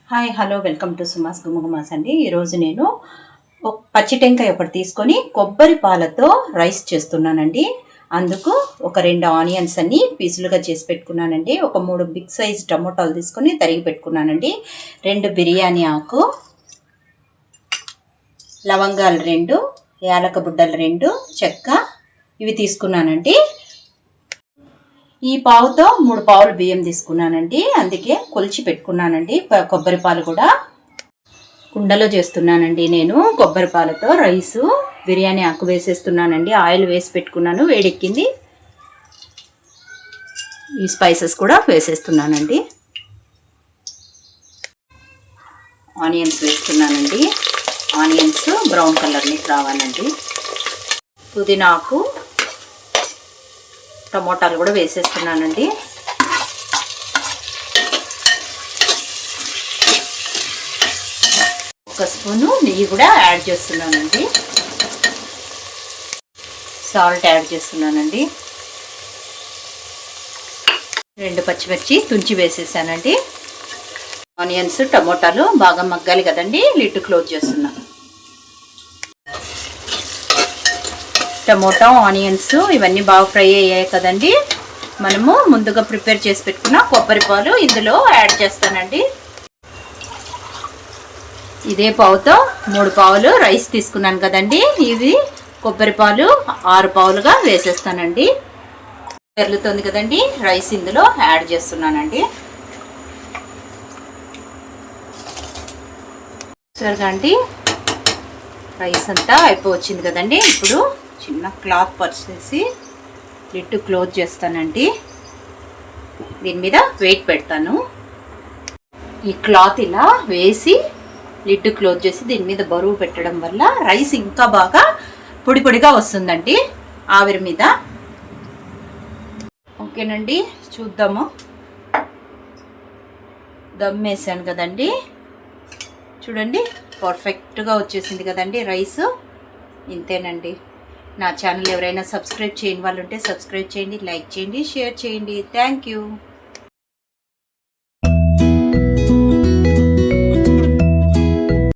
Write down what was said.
Hi hello welcome to సుమాస్ గుమగుమాస్ అండి. ఈరోజు నేను పచ్చి టెంకాయ ఒకటి తీసుకొని కొబ్బరి పాలతో రైస్ చేస్తున్నానండి. అందుకు ఒక 2 ఆనియన్స్ అన్ని పీసులుగా చేసి పెట్టుకున్నానండి. ఒక 3 బిగ్ సైజ్ టమోటాలు తీసుకొని తరిగి పెట్టుకున్నానండి. 2 బిర్యానీ ఆకు, లవంగాలు 2, యాలక బుడ్డలు 2, చెక్క ఇవి తీసుకున్నానండి. ఈ పావుతో 3 పావులు బియ్యం తీసుకున్నానండి. అందుకే కొలిచి పెట్టుకున్నానండి. కొబ్బరి పాలు కూడా కుండలో చేస్తున్నానండి. నేను కొబ్బరి పాలతో రైసు బిర్యానీ ఆకు వేసేస్తున్నానండి. ఆయిల్ వేసి పెట్టుకున్నాను, వేడెక్కింది. ఈ స్పైసెస్ కూడా వేసేస్తున్నానండి. ఆనియన్స్ వేస్తున్నానండి. ఆనియన్స్ బ్రౌన్ కలర్లోకి రావాలండి. పుదీనా ఆకు, టమోటాలు కూడా వేసేస్తున్నానండి. ఒక స్పూను నెయ్యి కూడా యాడ్ చేస్తున్నానండి. సాల్ట్ యాడ్ చేస్తున్నానండి. 2 పచ్చిమిర్చి తుంచి వేసేసానండి. ఆనియన్స్ టమోటాలు బాగా మగ్గాలి కదండి. లిడ్ క్లోజ్ చేస్తున్నాను. టమోటా ఆనియన్స్ ఇవన్నీ బాగా ఫ్రై అయ్యాయి కదండి. మనము ముందుగా ప్రిపేర్ చేసి పెట్టుకున్న కొబ్బరి పాలు ఇందులో యాడ్ చేస్తానండి. ఇదే పావుతో 3 పావులు రైస్ తీసుకున్నాను కదండి. ఇవి కొబ్బరి పాలు 6 పావులుగా వేసేస్తానండి. పెరుగుతుంది కదండి. రైస్ ఇందులో యాడ్ చేస్తున్నానండి. సరిగా అండి రైస్ అంతా అయిపోవచ్చింది కదండి. ఇప్పుడు చిన్న క్లాత్ పరిచేసి లిడ్ క్లోజ్ చేస్తానండి. దీని మీద వెయిట్ పెడతాను. ఈ క్లాత్ ఇలా వేసి లిడ్ క్లోజ్ చేసి దీని మీద బరువు పెట్టడం వల్ల రైస్ ఇంకా బాగా పొడి పొడిగా వస్తుందండి ఆవిరి మీద. ఓకేనండి, చూద్దాము. దమ్ వేసాను కదండి. చూడండి పర్ఫెక్ట్గా వచ్చేసింది కదండి రైస్. ఇంతేనండి. నా ఛానల్ ఎవరైనా సబ్స్క్రైబ్ చేయని వాళ్ళు ఉంటే సబ్స్క్రైబ్ చేయండి, లైక్ చేయండి, షేర్ చేయండి. Thank you.